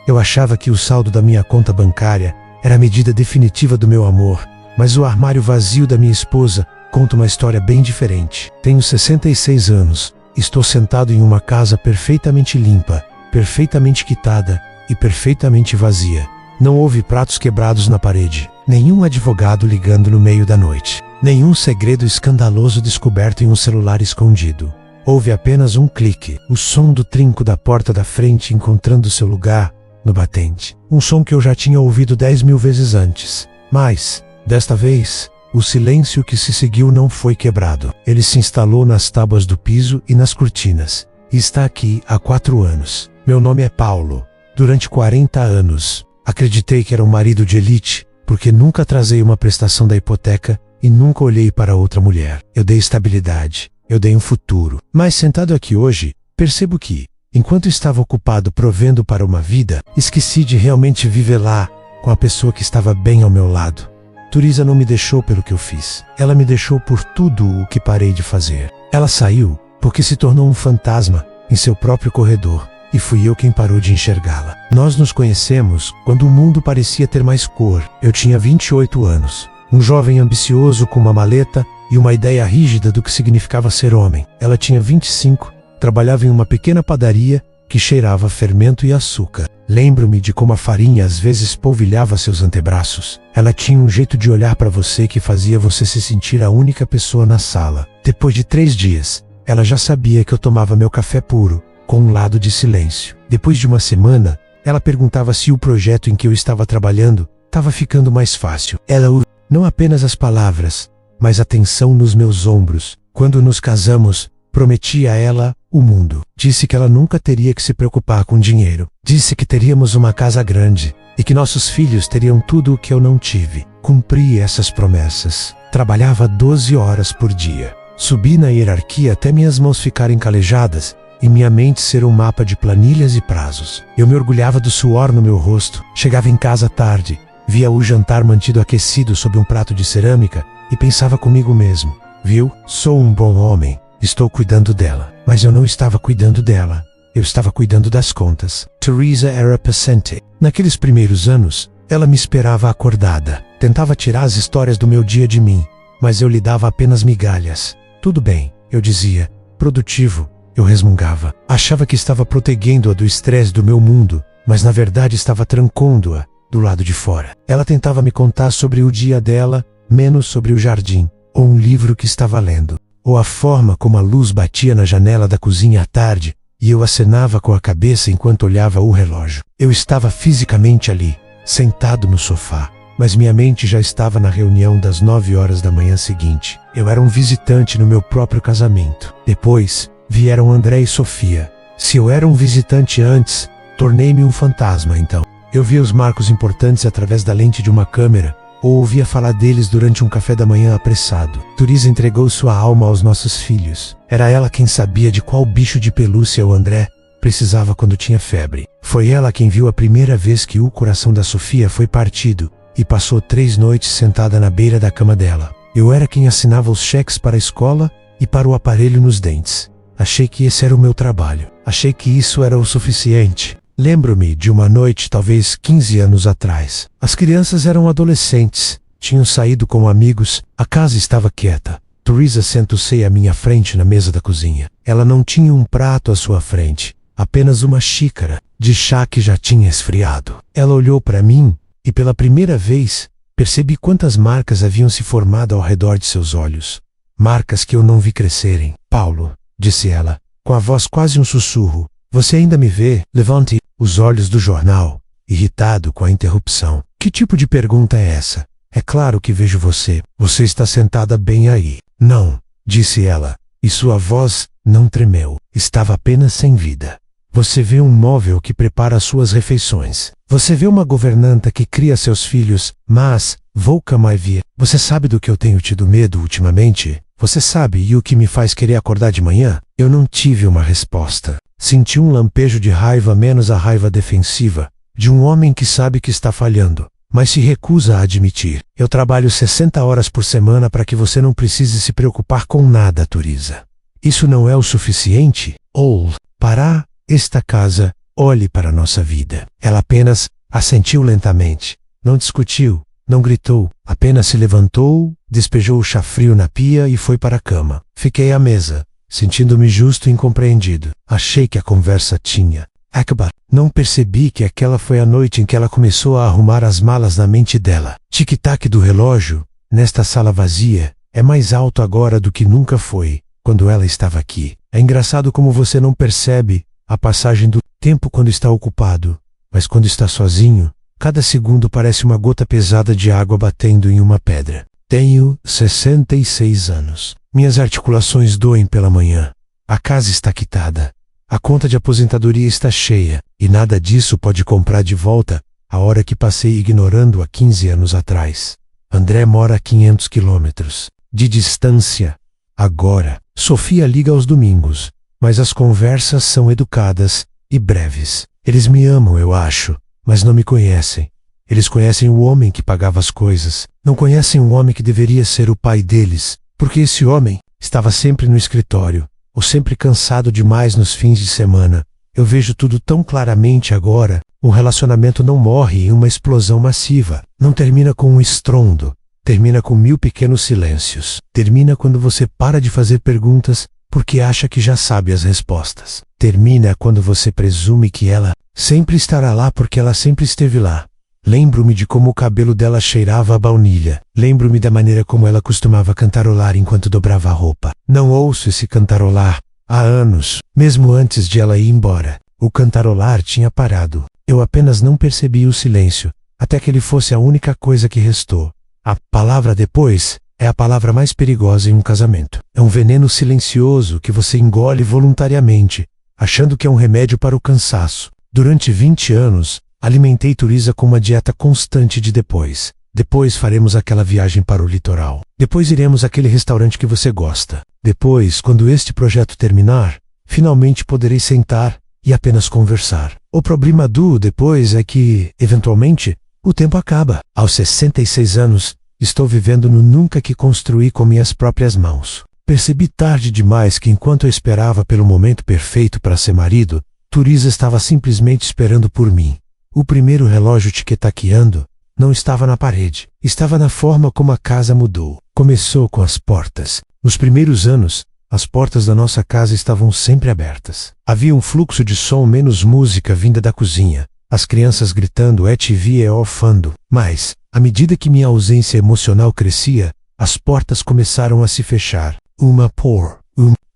Eu achava que o saldo da minha conta bancária era a medida definitiva do meu amor, mas o armário vazio da minha esposa conta uma história bem diferente. Tenho 66 anos, estou sentado em uma casa perfeitamente limpa, perfeitamente quitada e perfeitamente vazia. Não houve pratos quebrados na parede, nenhum advogado ligando no meio da noite, nenhum segredo escandaloso descoberto em um celular escondido. Houve apenas um clique, o som do trinco da porta da frente encontrando seu lugar no batente. Um som que eu já tinha ouvido 10.000 vezes antes, mas, desta vez, o silêncio que se seguiu não foi quebrado. Ele se instalou nas tábuas do piso e nas cortinas, e está aqui há 4 anos. Meu nome é Paulo. Durante 40 anos, acreditei que era um marido de elite, porque nunca atrasei uma prestação da hipoteca e nunca olhei para outra mulher. Eu dei estabilidade, eu dei um futuro. Mas sentado aqui hoje, percebo que, enquanto estava ocupado provendo para uma vida, esqueci de realmente viver lá, com a pessoa que estava bem ao meu lado. Turiza não me deixou pelo que eu fiz. Ela me deixou por tudo o que parei de fazer. Ela saiu porque se tornou um fantasma em seu próprio corredor. E fui eu quem parou de enxergá-la. Nós nos conhecemos quando o mundo parecia ter mais cor. Eu tinha 28 anos. Um jovem ambicioso com uma maleta e uma ideia rígida do que significava ser homem. Ela tinha 25, trabalhava em uma pequena padaria que cheirava fermento e açúcar. Lembro-me de como a farinha às vezes polvilhava seus antebraços. Ela tinha um jeito de olhar para você que fazia você se sentir a única pessoa na sala. Depois de 3 dias, ela já sabia que eu tomava meu café puro, com um lado de silêncio. Depois de uma semana, ela perguntava se o projeto em que eu estava trabalhando estava ficando mais fácil. Ela usou não apenas as palavras, mas a tensão nos meus ombros. Quando nos casamos, prometi a ela o mundo. Disse que ela nunca teria que se preocupar com dinheiro. Disse que teríamos uma casa grande e que nossos filhos teriam tudo o que eu não tive. Cumpri essas promessas. Trabalhava 12 horas por dia. Subi na hierarquia até minhas mãos ficarem calejadas e minha mente ser um mapa de planilhas e prazos. Eu me orgulhava do suor no meu rosto. Chegava em casa tarde, via o jantar mantido aquecido sob um prato de cerâmica e pensava comigo mesmo: viu, sou um bom homem, estou cuidando dela. Mas eu não estava cuidando dela, eu estava cuidando das contas. Turiza era paciente. Naqueles primeiros anos, ela me esperava acordada. Tentava tirar as histórias do meu dia de mim, mas eu lhe dava apenas migalhas. Tudo bem, eu dizia, produtivo. Eu resmungava. Achava que estava protegendo-a do estresse do meu mundo, mas na verdade estava trancando-a do lado de fora. Ela tentava me contar sobre o dia dela, menos sobre o jardim, ou um livro que estava lendo, ou a forma como a luz batia na janela da cozinha à tarde, e eu acenava com a cabeça enquanto olhava o relógio. Eu estava fisicamente ali, sentado no sofá, mas minha mente já estava na reunião das 9 horas da manhã seguinte. Eu era um visitante no meu próprio casamento. Depois vieram André e Sofia. Se eu era um visitante antes, tornei-me um fantasma então. Eu via os marcos importantes através da lente de uma câmera, ou ouvia falar deles durante um café da manhã apressado. Turiza entregou sua alma aos nossos filhos. Era ela quem sabia de qual bicho de pelúcia o André precisava quando tinha febre. Foi ela quem viu a primeira vez que o coração da Sofia foi partido, e passou 3 noites sentada na beira da cama dela. Eu era quem assinava os cheques para a escola e para o aparelho nos dentes. Achei que esse era o meu trabalho. Achei que isso era o suficiente. Lembro-me de uma noite, talvez 15 anos atrás. As crianças eram adolescentes, tinham saído com amigos, a casa estava quieta. Turiza sentou-se à minha frente na mesa da cozinha. Ela não tinha um prato à sua frente, apenas uma xícara de chá que já tinha esfriado. Ela olhou para mim e pela primeira vez percebi quantas marcas haviam se formado ao redor de seus olhos. Marcas que eu não vi crescerem. Paulo, disse ela, com a voz quase um sussurro, você ainda me vê? Levante os olhos do jornal, irritado com a interrupção. Que tipo de pergunta é essa? É claro que vejo você. Você está sentada bem aí. Não, disse ela, e sua voz não tremeu. Estava apenas sem vida. Você vê um móvel que prepara suas refeições. Você vê uma governanta que cria seus filhos, mas, Volca Maivia, você sabe do que eu tenho tido medo ultimamente? Você sabe, e o que me faz querer acordar de manhã? Eu não tive uma resposta. Senti um lampejo de raiva, menos a raiva defensiva, de um homem que sabe que está falhando, mas se recusa a admitir. Eu trabalho 60 horas por semana para que você não precise se preocupar com nada, Turiza. Isso não é o suficiente? Ou, para esta casa, olhe para nossa vida. Ela apenas assentiu lentamente. Não discutiu, não gritou, apenas se levantou, despejou o chá frio na pia e foi para a cama. Fiquei à mesa, sentindo-me justo e incompreendido. Achei que a conversa tinha acabado. Não percebi que aquela foi a noite em que ela começou a arrumar as malas na mente dela. Tic-tac do relógio, nesta sala vazia, é mais alto agora do que nunca foi, quando ela estava aqui. É engraçado como você não percebe a passagem do tempo quando está ocupado, mas quando está sozinho, cada segundo parece uma gota pesada de água batendo em uma pedra. Tenho 66 anos. Minhas articulações doem pela manhã. A casa está quitada. A conta de aposentadoria está cheia, e nada disso pode comprar de volta a hora que passei ignorando há 15 anos atrás. André mora a 500 quilômetros de distância. Agora, Sofia liga aos domingos, mas as conversas são educadas e breves. Eles me amam, eu acho, mas não me conhecem. Eles conhecem o homem que pagava as coisas. Não conhecem o homem que deveria ser o pai deles, porque esse homem estava sempre no escritório, ou sempre cansado demais nos fins de semana. Eu vejo tudo tão claramente agora. Um relacionamento não morre em uma explosão massiva. Não termina com um estrondo. Termina com 1000 pequenos silêncios. Termina quando você para de fazer perguntas porque acha que já sabe as respostas. Termina quando você presume que ela sempre estará lá porque ela sempre esteve lá. Lembro-me de como o cabelo dela cheirava a baunilha. Lembro-me da maneira como ela costumava cantarolar enquanto dobrava a roupa. Não ouço esse cantarolar há anos, mesmo antes de ela ir embora. O cantarolar tinha parado. Eu apenas não percebi o silêncio, até que ele fosse a única coisa que restou. A palavra depois é a palavra mais perigosa em um casamento. É um veneno silencioso que você engole voluntariamente, achando que é um remédio para o cansaço. Durante 20 anos, alimentei Turiza com uma dieta constante de depois. Depois faremos aquela viagem para o litoral. Depois iremos àquele restaurante que você gosta. Depois, quando este projeto terminar, finalmente poderei sentar e apenas conversar. O problema do depois é que, eventualmente, o tempo acaba. Aos 66 anos, estou vivendo no nunca que construí com minhas próprias mãos. Percebi tarde demais que enquanto eu esperava pelo momento perfeito para ser marido, Turiza estava simplesmente esperando por mim. O primeiro relógio tic-taqueando não estava na parede, estava na forma como a casa mudou. Começou com as portas. Nos primeiros anos, as portas da nossa casa estavam sempre abertas. Havia um fluxo de som menos música vinda da cozinha. As crianças gritando "TV é ofando". Mas, à medida que minha ausência emocional crescia, as portas começaram a se fechar.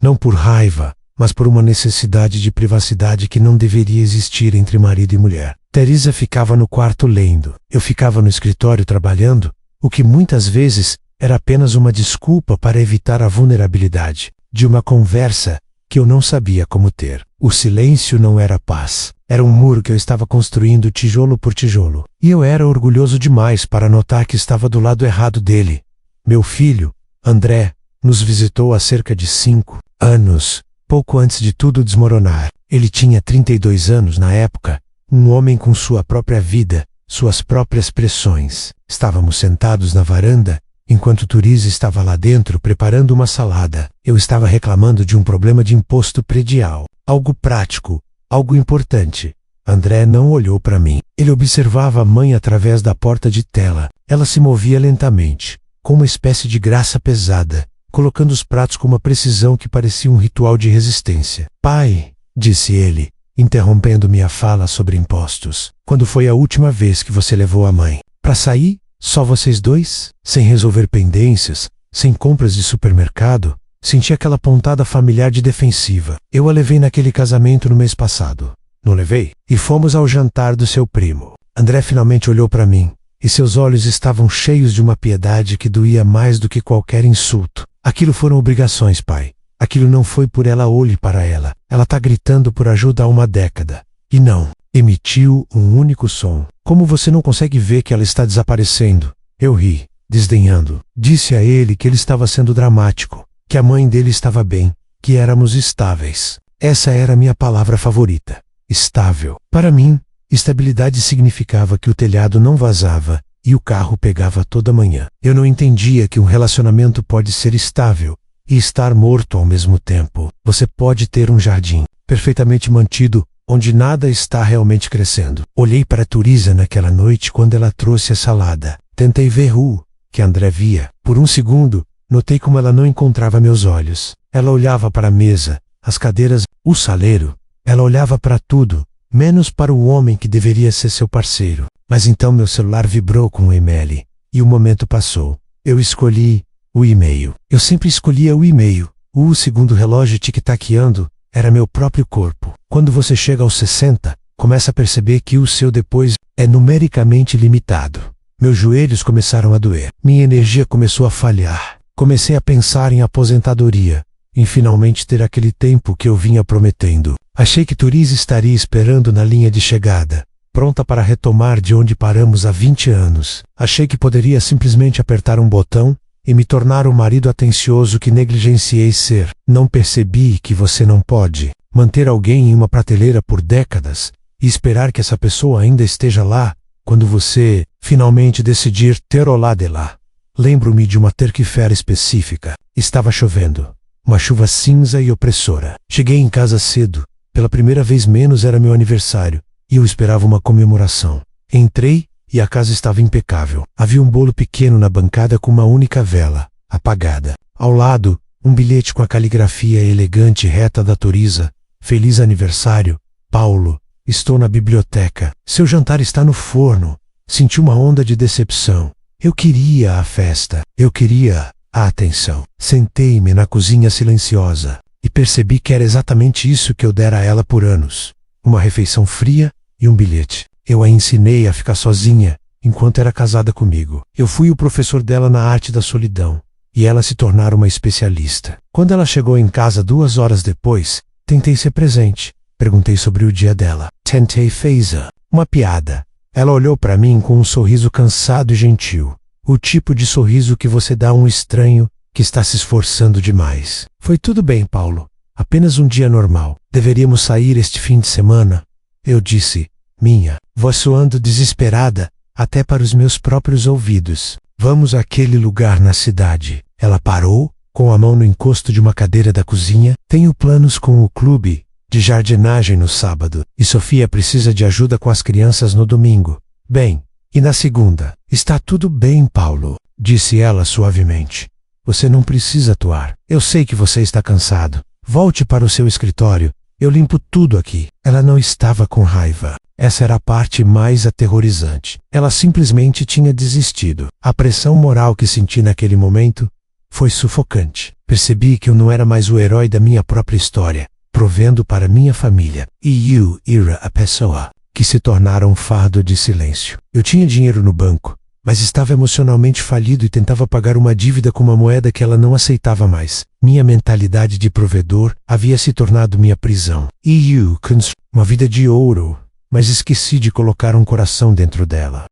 Não por raiva, mas por uma necessidade de privacidade que não deveria existir entre marido e mulher. Teresa ficava no quarto lendo. Eu ficava no escritório trabalhando, o que muitas vezes era apenas uma desculpa para evitar a vulnerabilidade de uma conversa que eu não sabia como ter. O silêncio não era paz. Era um muro que eu estava construindo tijolo por tijolo. E eu era orgulhoso demais para notar que estava do lado errado dele. Meu filho, André, nos visitou há cerca de 5 anos, pouco antes de tudo desmoronar. Ele tinha 32 anos na época, um homem com sua própria vida, suas próprias pressões. Estávamos sentados na varanda, enquanto Turiza estava lá dentro preparando uma salada. Eu estava reclamando de um problema de imposto predial. Algo prático, algo importante. André não olhou para mim. Ele observava a mãe através da porta de tela. Ela se movia lentamente, com uma espécie de graça pesada, colocando os pratos com uma precisão que parecia um ritual de resistência. "Pai", disse ele, interrompendo minha fala sobre impostos. "Quando foi a última vez que você levou a mãe para sair? Só vocês dois? Sem resolver pendências, sem compras de supermercado?" Senti aquela pontada familiar de defensiva. "Eu a levei naquele casamento no mês passado." "Não levei?" "E fomos ao jantar do seu primo." André finalmente olhou para mim, e seus olhos estavam cheios de uma piedade que doía mais do que qualquer insulto. "Aquilo foram obrigações, pai. Aquilo não foi por ela, olhe para ela. Ela tá gritando por ajuda há uma década." E não. Emitiu um único som. "Como você não consegue ver que ela está desaparecendo?" Eu ri, desdenhando. Disse a ele que ele estava sendo dramático, que a mãe dele estava bem, que éramos estáveis. Essa era a minha palavra favorita. Estável. Para mim, estabilidade significava que o telhado não vazava e o carro pegava toda manhã. Eu não entendia que um relacionamento pode ser estável e estar morto ao mesmo tempo. Você pode ter um jardim perfeitamente mantido onde nada está realmente crescendo. Olhei para Turiza naquela noite quando ela trouxe a salada. Tentei ver o que André via. Por um segundo, notei como ela não encontrava meus olhos. Ela olhava para a mesa, as cadeiras, o saleiro. Ela olhava para tudo, menos para o homem que deveria ser seu parceiro. Mas então meu celular vibrou com um e-mail. E o momento passou. Eu escolhi o e-mail. Eu sempre escolhia o e-mail. O segundo relógio tic-taqueando era meu próprio corpo. Quando você chega aos 60, começa a perceber que o seu depois é numericamente limitado. Meus joelhos começaram a doer. Minha energia começou a falhar. Comecei a pensar em aposentadoria, em finalmente ter aquele tempo que eu vinha prometendo. Achei que Turiza estaria esperando na linha de chegada, pronta para retomar de onde paramos há 20 anos. Achei que poderia simplesmente apertar um botão e me tornar o marido atencioso que negligenciei ser. Não percebi que você não pode manter alguém em uma prateleira por décadas e esperar que essa pessoa ainda esteja lá quando você finalmente decidir ter olá de lá. Lembro-me de uma terça-feira específica. Estava chovendo. Uma chuva cinza e opressora. Cheguei em casa cedo. Pela primeira vez menos era meu aniversário, e eu esperava uma comemoração. Entrei e a casa estava impecável. Havia um bolo pequeno na bancada com uma única vela, apagada. Ao lado, um bilhete com a caligrafia elegante e reta da Turiza. Feliz aniversário, Paulo. Estou na biblioteca. Seu jantar está no forno. Senti uma onda de decepção. Eu queria a festa. Eu queria a atenção. Sentei-me na cozinha silenciosa e percebi que era exatamente isso que eu dera a ela por anos. Uma refeição fria e um bilhete. Eu a ensinei a ficar sozinha enquanto era casada comigo. Eu fui o professor dela na arte da solidão e ela se tornara uma especialista. Quando ela chegou em casa 2 horas depois, tentei ser presente. Perguntei sobre o dia dela. Tentei fazer uma piada. Ela olhou para mim com um sorriso cansado e gentil. O tipo de sorriso que você dá a um estranho que está se esforçando demais. Foi tudo bem, Paulo. Apenas um dia normal. Deveríamos sair este fim de semana? Eu disse, minha voz soando desesperada, até para os meus próprios ouvidos. Vamos àquele lugar na cidade. Ela parou, com a mão no encosto de uma cadeira da cozinha. Tenho planos com o clube de jardinagem no sábado, e Sofia precisa de ajuda com as crianças no domingo. Bem, e na segunda? Está tudo bem, Paulo, disse ela suavemente. Você não precisa atuar. Eu sei que você está cansado. Volte para o seu escritório. Eu limpo tudo aqui. Ela não estava com raiva. Essa era a parte mais aterrorizante. Ela simplesmente tinha desistido. A pressão moral que senti naquele momento foi sufocante. Percebi que eu não era mais o herói da minha própria história, provendo para minha família. E eu era a pessoa que se tornara um fardo de silêncio. Eu tinha dinheiro no banco, mas estava emocionalmente falido e tentava pagar uma dívida com uma moeda que ela não aceitava mais. Minha mentalidade de provedor havia se tornado minha prisão. E eu construí uma vida de ouro, mas esqueci de colocar um coração dentro dela.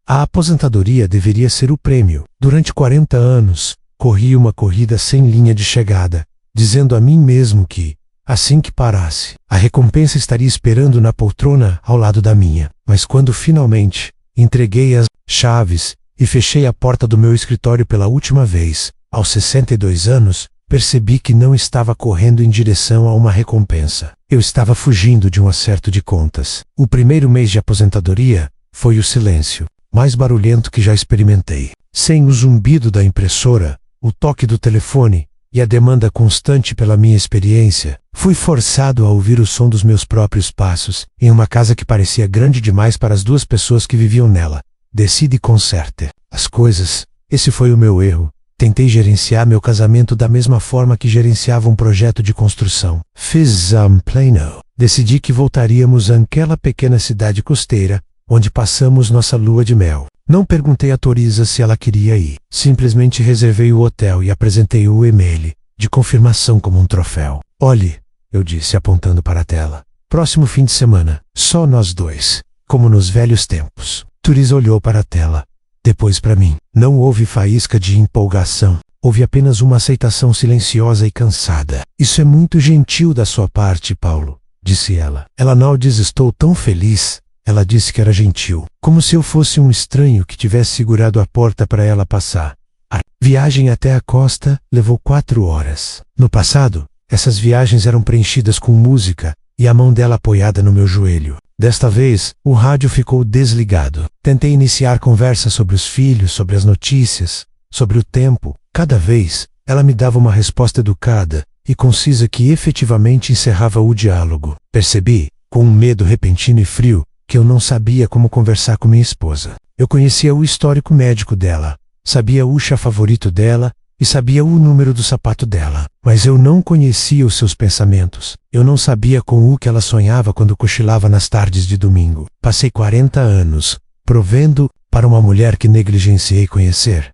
A aposentadoria deveria ser o prêmio. Durante 40 anos, corri uma corrida sem linha de chegada, dizendo a mim mesmo que, assim que parasse, a recompensa estaria esperando na poltrona ao lado da minha. Mas quando finalmente entreguei as chaves e fechei a porta do meu escritório pela última vez, aos 62 anos, percebi que não estava correndo em direção a uma recompensa. Eu estava fugindo de um acerto de contas. O primeiro mês de aposentadoria foi o silêncio mais barulhento que já experimentei. Sem o zumbido da impressora, o toque do telefone e a demanda constante pela minha experiência, fui forçado a ouvir o som dos meus próprios passos, em uma casa que parecia grande demais para as 2 pessoas que viviam nela. Desci de concerte as coisas. Esse foi o meu erro. Tentei gerenciar meu casamento da mesma forma que gerenciava um projeto de construção. Fiz plano. Decidi que voltaríamos àquela pequena cidade costeira, onde passamos nossa lua de mel. Não perguntei a Turiza se ela queria ir. Simplesmente reservei o hotel e apresentei o e-mail de confirmação como um troféu. Olhe, eu disse apontando para a tela. Próximo fim de semana, só nós 2, como nos velhos tempos. Turiza olhou para a tela, depois para mim. Não houve faísca de empolgação. Houve apenas uma aceitação silenciosa e cansada. Isso é muito gentil da sua parte, Paulo, disse ela. Ela não disse estou tão feliz. Ela disse que era gentil, como se eu fosse um estranho que tivesse segurado a porta para ela passar. A viagem até a costa levou 4 horas. No passado, essas viagens eram preenchidas com música e a mão dela apoiada no meu joelho. Desta vez, o rádio ficou desligado. Tentei iniciar conversa sobre os filhos, sobre as notícias, sobre o tempo. Cada vez, ela me dava uma resposta educada e concisa que efetivamente encerrava o diálogo. Percebi, com um medo repentino e frio, que eu não sabia como conversar com minha esposa. Eu conhecia o histórico médico dela, sabia o chá favorito dela e sabia o número do sapato dela. Mas eu não conhecia os seus pensamentos. Eu não sabia com o que ela sonhava quando cochilava nas tardes de domingo. Passei 40 anos, provendo para uma mulher que negligenciei conhecer.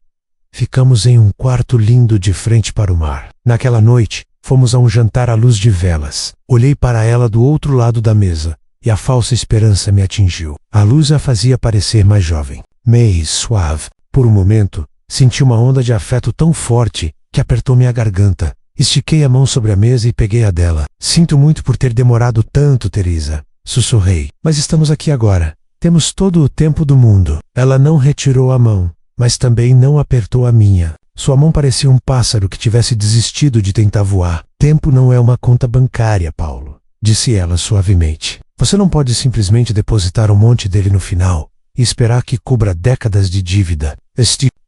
Ficamos em um quarto lindo de frente para o mar. Naquela noite, fomos a um jantar à luz de velas. Olhei para ela do outro lado da mesa, e a falsa esperança me atingiu. A luz a fazia parecer mais jovem, mais suave. Por um momento, senti uma onda de afeto tão forte que apertou minha garganta. Estiquei a mão sobre a mesa e peguei a dela. Sinto muito por ter demorado tanto, Teresa. Sussurrei. Mas estamos aqui agora. Temos todo o tempo do mundo. Ela não retirou a mão, mas também não apertou a minha. Sua mão parecia um pássaro que tivesse desistido de tentar voar. Tempo não é uma conta bancária, Paulo, disse ela suavemente. Você não pode simplesmente depositar um monte dele no final e esperar que cubra décadas de dívida.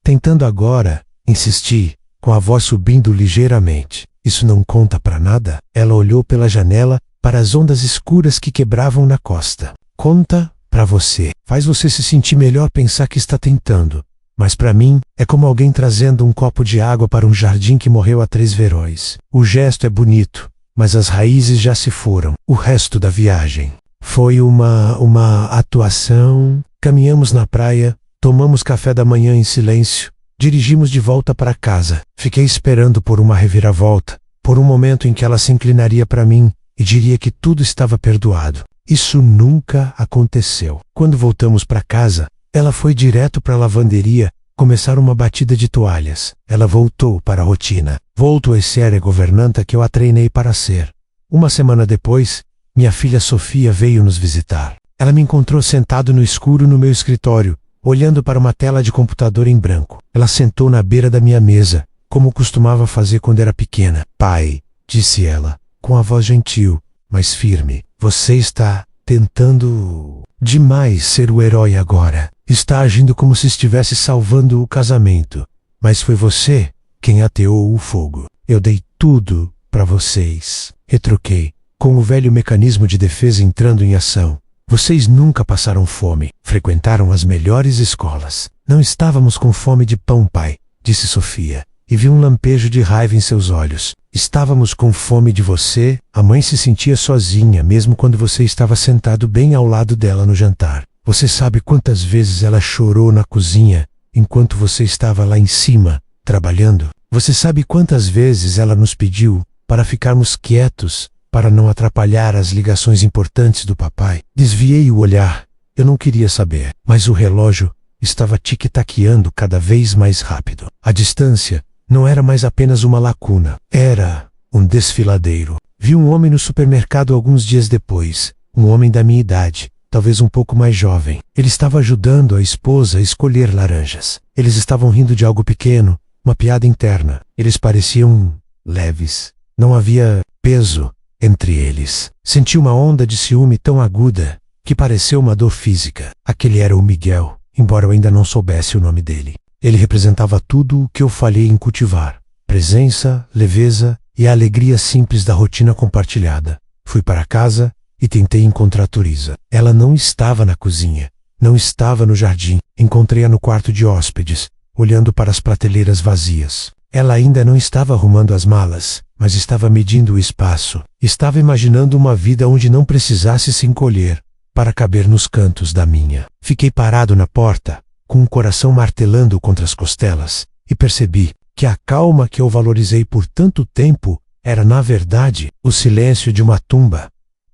Tentando agora, insisti, com a voz subindo ligeiramente. Isso não conta para nada? Ela olhou pela janela para as ondas escuras que quebravam na costa. Conta para você. Faz você se sentir melhor pensar que está tentando. Mas para mim, é como alguém trazendo um copo de água para um jardim que morreu há 3 verões. O gesto é bonito, mas as raízes já se foram. O resto da viagem foi uma atuação. Caminhamos na praia, tomamos café da manhã em silêncio, dirigimos de volta para casa. Fiquei esperando por uma reviravolta, por um momento em que ela se inclinaria para mim e diria que tudo estava perdoado. Isso nunca aconteceu. Quando voltamos para casa, ela foi direto para a lavanderia começar uma batida de toalhas. Ela voltou para a rotina. Voltou a ser a governanta que eu a treinei para ser. Uma semana depois, minha filha Sofia veio nos visitar. Ela me encontrou sentado no escuro no meu escritório, olhando para uma tela de computador em branco. Ela sentou na beira da minha mesa, como costumava fazer quando era pequena. Pai, disse ela, com a voz gentil, mas firme, você está tentando demais ser o herói agora. Está agindo como se estivesse salvando o casamento. Mas foi você quem ateou o fogo. Eu dei tudo para vocês. Retruquei, com o velho mecanismo de defesa entrando em ação. Vocês nunca passaram fome, frequentaram as melhores escolas. Não estávamos com fome de pão, pai, disse Sofia, e vi um lampejo de raiva em seus olhos. Estávamos com fome de você. A mãe se sentia sozinha, mesmo quando você estava sentado bem ao lado dela no jantar. Você sabe quantas vezes ela chorou na cozinha, enquanto você estava lá em cima, trabalhando? Você sabe quantas vezes ela nos pediu para ficarmos quietos, para não atrapalhar as ligações importantes do papai? Desviei o olhar. Eu não queria saber, mas o relógio estava tic-taqueando cada vez mais rápido. A distância não era mais apenas uma lacuna, era um desfiladeiro. Vi um homem no supermercado alguns dias depois, um homem da minha idade, talvez um pouco mais jovem. Ele estava ajudando a esposa a escolher laranjas. Eles estavam rindo de algo pequeno, uma piada interna. Eles pareciam leves. Não havia peso entre eles. Senti uma onda de ciúme tão aguda que pareceu uma dor física. Aquele era o Miguel, embora eu ainda não soubesse o nome dele. Ele representava tudo o que eu falhei em cultivar: presença, leveza e a alegria simples da rotina compartilhada. Fui para casa e tentei encontrar Teresa. Ela não estava na cozinha, não estava no jardim. Encontrei-a no quarto de hóspedes, olhando para as prateleiras vazias. Ela ainda não estava arrumando as malas, mas estava medindo o espaço. Estava imaginando uma vida onde não precisasse se encolher para caber nos cantos da minha. Fiquei parado na porta, com o coração martelando contra as costelas, e percebi que a calma que eu valorizei por tanto tempo era, na verdade, o silêncio de uma tumba.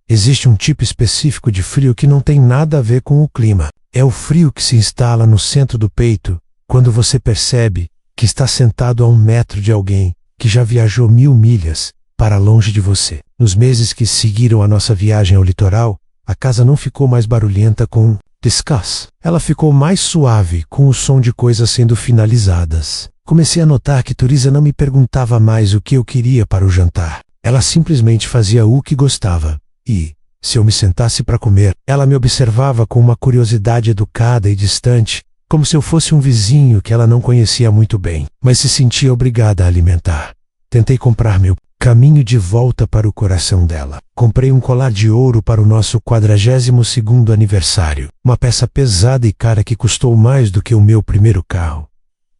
Existe um tipo específico de frio que não tem nada a ver com o clima. É o frio que se instala no centro do peito quando você percebe que está sentado a 1 metro de alguém que já viajou 1000 milhas para longe de você. Nos meses que seguiram a nossa viagem ao litoral, a casa não ficou mais barulhenta com discuss. Ela ficou mais suave com o som de coisas sendo finalizadas. Comecei a notar que Teresa não me perguntava mais o que eu queria para o jantar. Ela simplesmente fazia o que gostava. E, se eu me sentasse para comer, ela me observava com uma curiosidade educada e distante, como se eu fosse um vizinho que ela não conhecia muito bem, mas se sentia obrigada a alimentar. Tentei comprar meu caminho de volta para o coração dela. Comprei um colar de ouro para o nosso 42º aniversário, uma peça pesada e cara que custou mais do que o meu primeiro carro.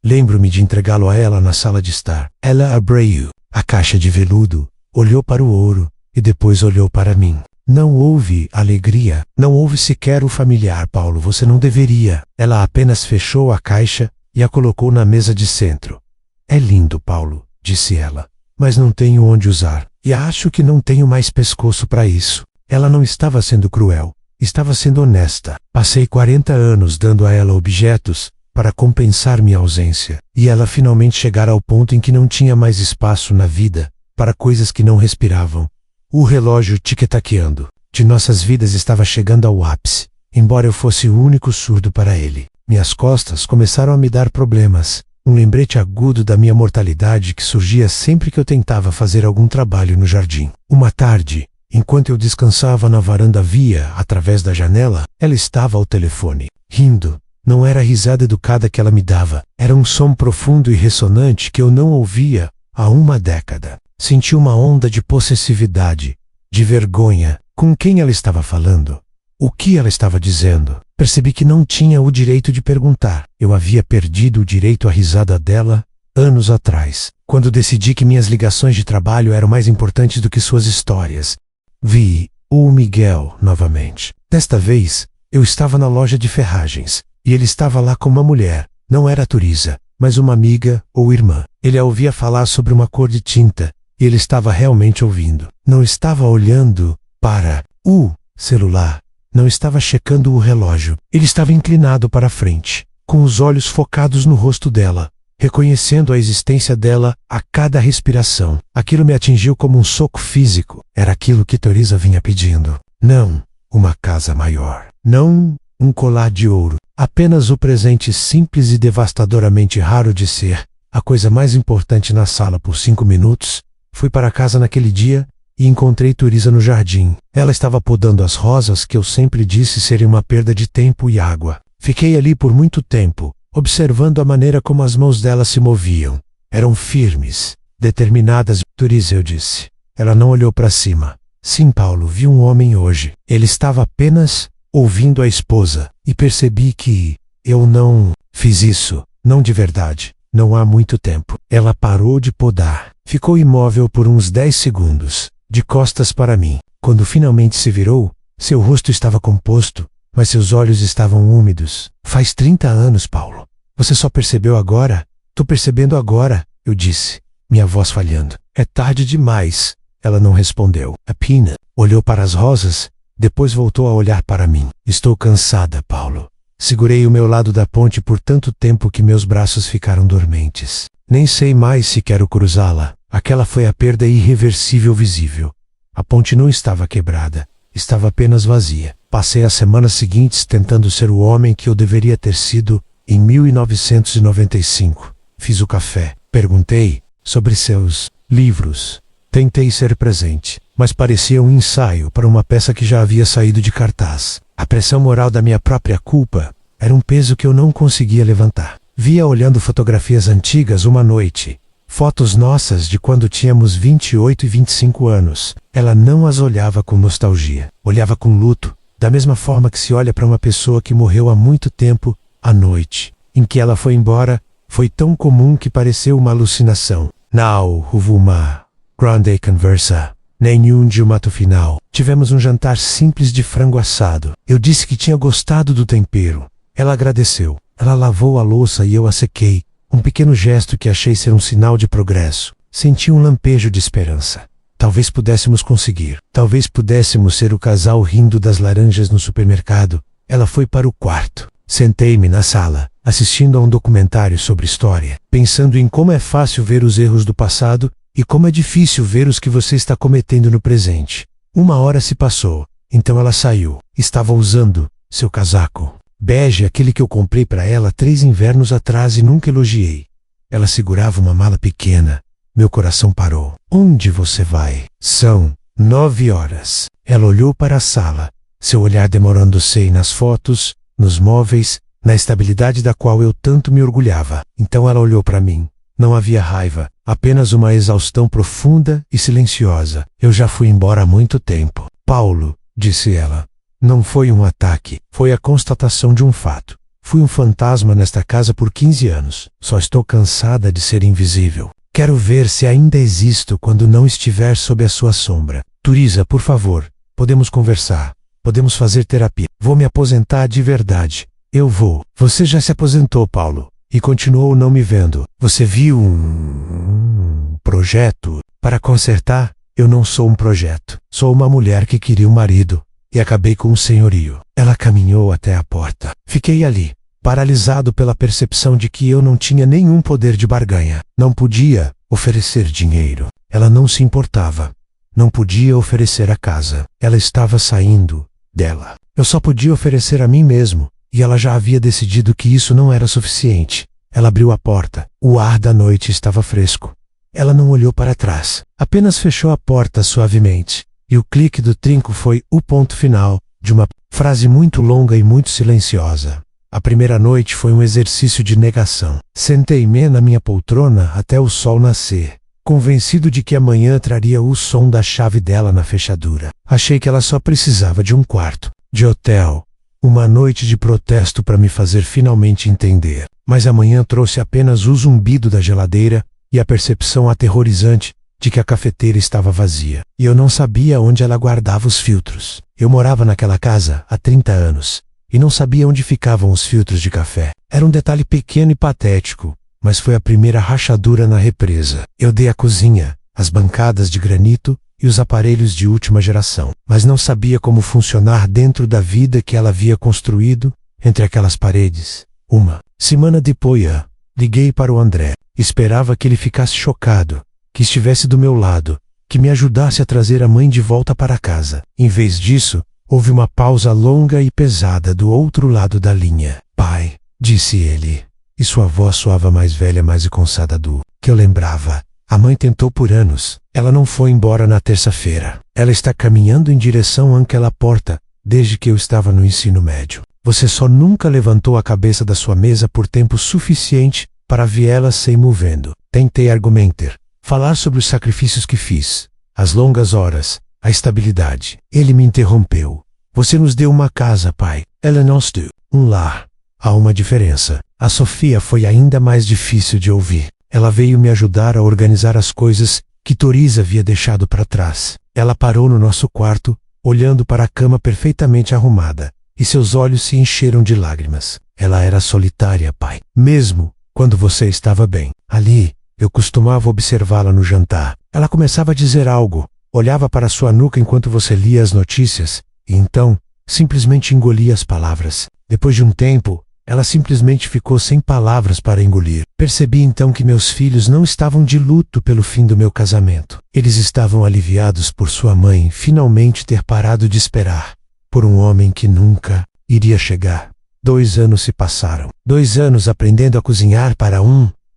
Lembro-me de entregá-lo a ela na sala de estar. Ela abriu a caixa de veludo, olhou para o ouro e depois olhou para mim. Não houve alegria, não houve sequer o familiar, Paulo, você não deveria. Ela apenas fechou a caixa e a colocou na mesa de centro. É lindo, Paulo, disse ela, mas não tenho onde usar, e acho que não tenho mais pescoço para isso. Ela não estava sendo cruel, estava sendo honesta. Passei 40 anos dando a ela objetos para compensar minha ausência, e ela finalmente chegara ao ponto em que não tinha mais espaço na vida para coisas que não respiravam. O relógio tic-taqueando de nossas vidas estava chegando ao ápice, embora eu fosse o único surdo para ele. Minhas costas começaram a me dar problemas, um lembrete agudo da minha mortalidade que surgia sempre que eu tentava fazer algum trabalho no jardim. Uma tarde, enquanto eu descansava na varanda via, através da janela, ela estava ao telefone, rindo. Não era a risada educada que ela me dava, era um som profundo e ressonante que eu não ouvia há uma década. Senti uma onda de possessividade, de vergonha. Com quem ela estava falando? O que ela estava dizendo? Percebi que não tinha o direito de perguntar. Eu havia perdido o direito à risada dela anos atrás, quando decidi que minhas ligações de trabalho eram mais importantes do que suas histórias. Vi o Miguel novamente. Desta vez, eu estava na loja de ferragens, e ele estava lá com uma mulher. Não era Turiza, mas uma amiga ou irmã. Ele a ouvia falar sobre uma cor de tinta, e ele estava realmente ouvindo. Não estava olhando para o celular, não estava checando o relógio. Ele estava inclinado para a frente, com os olhos focados no rosto dela, reconhecendo a existência dela a cada respiração. Aquilo me atingiu como um soco físico. Era aquilo que Turiza vinha pedindo. Não uma casa maior. Não um colar de ouro. Apenas o presente simples e devastadoramente raro de ser a coisa mais importante na sala por 5 minutos. Fui para casa naquele dia e encontrei Turiza no jardim. Ela estava podando as rosas que eu sempre disse serem uma perda de tempo e água. Fiquei ali por muito tempo, observando a maneira como as mãos dela se moviam. Eram firmes, determinadas. Turiza, eu disse. Ela não olhou para cima. Sim, Paulo, vi um homem hoje. Ele estava apenas ouvindo a esposa, e percebi que eu não fiz isso, não de verdade. Não há muito tempo. Ela parou de podar. Ficou imóvel por uns 10 segundos, de costas para mim. Quando finalmente se virou, seu rosto estava composto, mas seus olhos estavam úmidos. Faz 30 anos, Paulo. Você só percebeu agora? Tô percebendo agora, eu disse, minha voz falhando. É tarde demais. Ela não respondeu. A Pina olhou para as rosas, depois voltou a olhar para mim. Estou cansada, Paulo. Segurei o meu lado da ponte por tanto tempo que meus braços ficaram dormentes. Nem sei mais se quero cruzá-la. Aquela foi a perda irreversível visível. A ponte não estava quebrada, estava apenas vazia. Passei as semanas seguintes tentando ser o homem que eu deveria ter sido em 1995. Fiz o café. Perguntei sobre seus livros. Tentei ser presente, mas parecia um ensaio para uma peça que já havia saído de cartaz. A pressão moral da minha própria culpa era um peso que eu não conseguia levantar. Via olhando fotografias antigas uma noite, fotos nossas de quando tínhamos 28 e 25 anos. Ela não as olhava com nostalgia, olhava com luto, da mesma forma que se olha para uma pessoa que morreu há muito tempo. A noite em que ela foi embora foi tão comum que pareceu uma alucinação. Não houve uma grande conversa, nenhum julgamento final. Tivemos um jantar simples de frango assado. Eu disse que tinha gostado do tempero. Ela agradeceu. Ela lavou a louça e eu a sequei. Um pequeno gesto que achei ser um sinal de progresso. Senti um lampejo de esperança. Talvez pudéssemos conseguir. Talvez pudéssemos ser o casal rindo das laranjas no supermercado. Ela foi para o quarto. Sentei-me na sala, assistindo a um documentário sobre história, pensando em como é fácil ver os erros do passado e como é difícil ver os que você está cometendo no presente. 1 hora se passou, então ela saiu. Estava usando seu casaco bege, aquele que eu comprei para ela 3 invernos atrás e nunca elogiei. Ela segurava uma mala pequena. Meu coração parou. Onde você vai? São 9 horas. Ela olhou para a sala, seu olhar demorando-se nas fotos, nos móveis, na estabilidade da qual eu tanto me orgulhava. Então ela olhou para mim. Não havia raiva, apenas uma exaustão profunda e silenciosa. Eu já fui embora há muito tempo. Paulo, disse ela. Não foi um ataque, foi a constatação de um fato. Fui um fantasma nesta casa por 15 anos. Só estou cansada de ser invisível. Quero ver se ainda existo quando não estiver sob a sua sombra. Turiza, por favor, podemos conversar. Podemos fazer terapia. Vou me aposentar de verdade. Eu vou. Você já se aposentou, Paulo, e continuou não me vendo. Você viu um projeto para consertar? Eu não sou um projeto. Sou uma mulher que queria um marido e acabei com um senhorio. Ela caminhou até a porta. Fiquei ali, paralisado pela percepção de que eu não tinha nenhum poder de barganha. Não podia oferecer dinheiro. Ela não se importava. Não podia oferecer a casa. Ela estava saindo dela. Eu só podia oferecer a mim mesmo. E ela já havia decidido que isso não era suficiente. Ela abriu a porta. O ar da noite estava fresco. Ela não olhou para trás. Apenas fechou a porta suavemente. E o clique do trinco foi o ponto final de uma frase muito longa e muito silenciosa. A primeira noite foi um exercício de negação. Sentei-me na minha poltrona até o sol nascer, convencido de que amanhã traria o som da chave dela na fechadura. Achei que ela só precisava de um quarto de hotel. Uma noite de protesto para me fazer finalmente entender. Mas amanhã trouxe apenas o zumbido da geladeira e a percepção aterrorizante de que a cafeteira estava vazia. E eu não sabia onde ela guardava os filtros. Eu morava naquela casa há 30 anos e não sabia onde ficavam os filtros de café. Era um detalhe pequeno e patético, mas foi a primeira rachadura na represa. Eu dei a cozinha, as bancadas de granito e os aparelhos de última geração, mas não sabia como funcionar dentro da vida que ela havia construído entre aquelas paredes. Uma semana depois, liguei para o André. Esperava que ele ficasse chocado, que estivesse do meu lado, que me ajudasse a trazer a mãe de volta para casa. Em vez disso, houve uma pausa longa e pesada do outro lado da linha. Pai, disse ele, e sua voz soava mais velha, mais cansada do que eu lembrava. A mãe tentou por anos. Ela não foi embora na terça-feira. Ela está caminhando em direção àquela porta desde que eu estava no ensino médio. Você só nunca levantou a cabeça da sua mesa por tempo suficiente para vê-la se movendo. Tentei argumentar, falar sobre os sacrifícios que fiz, as longas horas, a estabilidade. Ele me interrompeu. Você nos deu uma casa, pai. Ela nos deu um lar. Há uma diferença. A Sofia foi ainda mais difícil de ouvir. Ela veio me ajudar a organizar as coisas que Toriza havia deixado para trás. Ela parou no nosso quarto, olhando para a cama perfeitamente arrumada, e seus olhos se encheram de lágrimas. Ela era solitária, pai. Mesmo quando você estava bem. Ali, eu costumava observá-la no jantar. Ela começava a dizer algo, olhava para sua nuca enquanto você lia as notícias, e então, simplesmente engolia as palavras. Depois de um tempo, ela simplesmente ficou sem palavras para engolir. Percebi então que meus filhos não estavam de luto pelo fim do meu casamento. Eles estavam aliviados por sua mãe finalmente ter parado de esperar por um homem que nunca iria chegar. 2 anos se passaram. 2 anos aprendendo a cozinhar para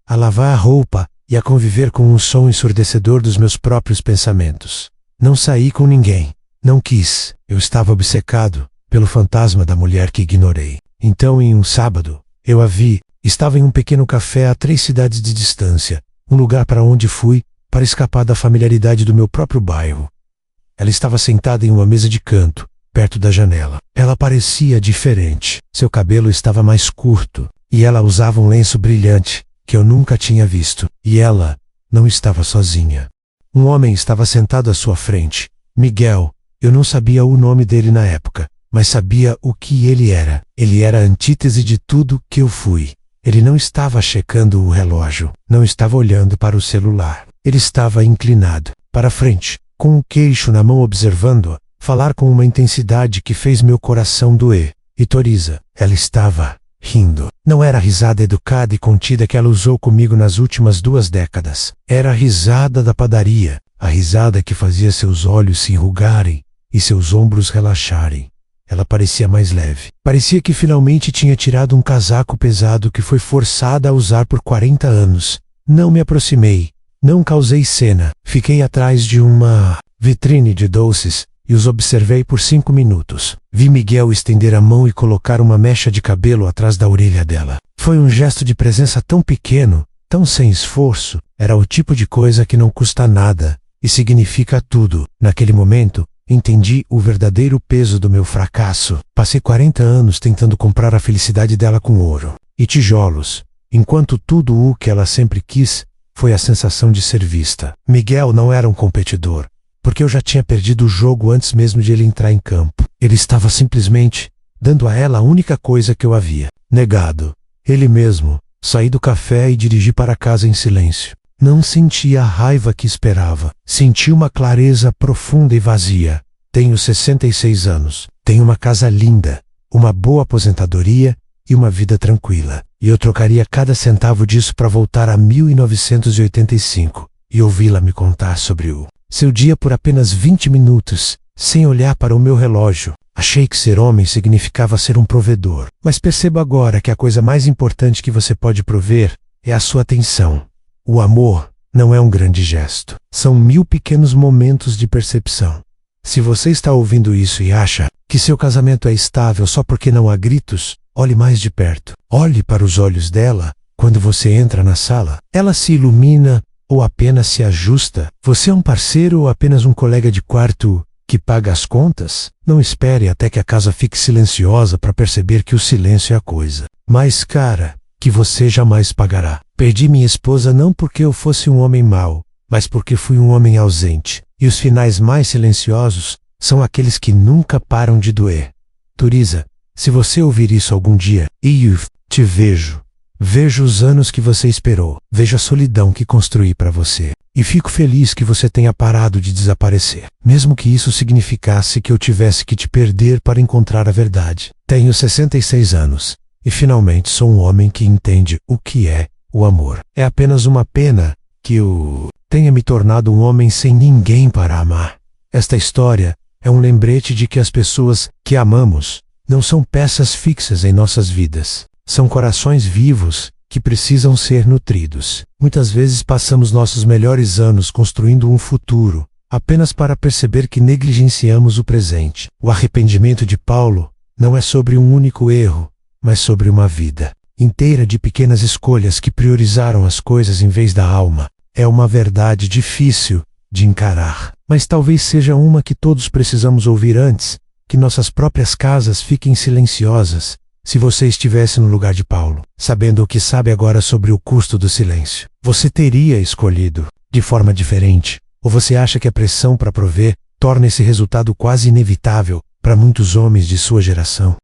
a lavar a roupa e a conviver com um som ensurdecedor dos meus próprios pensamentos. Não saí com ninguém. Não quis. Eu estava obcecado pelo fantasma da mulher que ignorei. Então, em um sábado, eu a vi. Estava em um pequeno café a 3 cidades de distância, um lugar para onde fui para escapar da familiaridade do meu próprio bairro. Ela estava sentada em uma mesa de canto, perto da janela. Ela parecia diferente. Seu cabelo estava mais curto, e ela usava um lenço brilhante, que eu nunca tinha visto. E ela não estava sozinha. Um homem estava sentado à sua frente. Miguel. Eu não sabia o nome dele na época, mas sabia o que ele era. Ele era a antítese de tudo que eu fui. Ele não estava checando o relógio, não estava olhando para o celular. Ele estava inclinado para frente, com o queixo na mão observando-a, falar com uma intensidade que fez meu coração doer. E Toriza, ela estava rindo. Não era a risada educada e contida que ela usou comigo nas últimas 2 décadas. Era a risada da padaria, a risada que fazia seus olhos se enrugarem e seus ombros relaxarem. Ela parecia mais leve. Parecia que finalmente tinha tirado um casaco pesado que foi forçada a usar por 40 anos. Não me aproximei. Não causei cena. Fiquei atrás de uma vitrine de doces e os observei por 5 minutos. Vi Miguel estender a mão e colocar uma mecha de cabelo atrás da orelha dela. Foi um gesto de presença tão pequeno, tão sem esforço. Era o tipo de coisa que não custa nada e significa tudo. Naquele momento, entendi o verdadeiro peso do meu fracasso. Passei 40 anos tentando comprar a felicidade dela com ouro e tijolos, enquanto tudo o que ela sempre quis foi a sensação de ser vista. Miguel não era um competidor, porque eu já tinha perdido o jogo antes mesmo de ele entrar em campo. Ele estava simplesmente dando a ela a única coisa que eu havia negado. Ele mesmo. Saí do café e dirigi para casa em silêncio. Não senti a raiva que esperava. Senti uma clareza profunda e vazia. Tenho 66 anos. Tenho uma casa linda, uma boa aposentadoria e uma vida tranquila. E eu trocaria cada centavo disso para voltar a 1985 e ouvi-la me contar sobre seu dia por apenas 20 minutos, sem olhar para o meu relógio. Achei que ser homem significava ser um provedor. Mas percebo agora que a coisa mais importante que você pode prover é a sua atenção. O amor não é um grande gesto. São 1000 pequenos momentos de percepção. Se você está ouvindo isso e acha que seu casamento é estável só porque não há gritos, olhe mais de perto. Olhe para os olhos dela quando você entra na sala. Ela se ilumina ou apenas se ajusta? Você é um parceiro ou apenas um colega de quarto que paga as contas? Não espere até que a casa fique silenciosa para perceber que o silêncio é a coisa mais cara que você jamais pagará. Perdi minha esposa não porque eu fosse um homem mau, mas porque fui um homem ausente. E os finais mais silenciosos são aqueles que nunca param de doer. Turiza, se você ouvir isso algum dia, te vejo. Vejo os anos que você esperou. Vejo a solidão que construí para você. E fico feliz que você tenha parado de desaparecer. Mesmo que isso significasse que eu tivesse que te perder para encontrar a verdade. Tenho 66 anos. E finalmente sou um homem que entende o que é o amor. É apenas uma pena que eu tenha me tornado um homem sem ninguém para amar. Esta história é um lembrete de que as pessoas que amamos não são peças fixas em nossas vidas. São corações vivos que precisam ser nutridos. Muitas vezes passamos nossos melhores anos construindo um futuro, apenas para perceber que negligenciamos o presente. O arrependimento de Paulo não é sobre um único erro, mas sobre uma vida inteira de pequenas escolhas que priorizaram as coisas em vez da alma. É uma verdade difícil de encarar, mas talvez seja uma que todos precisamos ouvir antes que nossas próprias casas fiquem silenciosas. Se você estivesse no lugar de Paulo, sabendo o que sabe agora sobre o custo do silêncio, você teria escolhido de forma diferente? Ou você acha que a pressão para prover torna esse resultado quase inevitável para muitos homens de sua geração?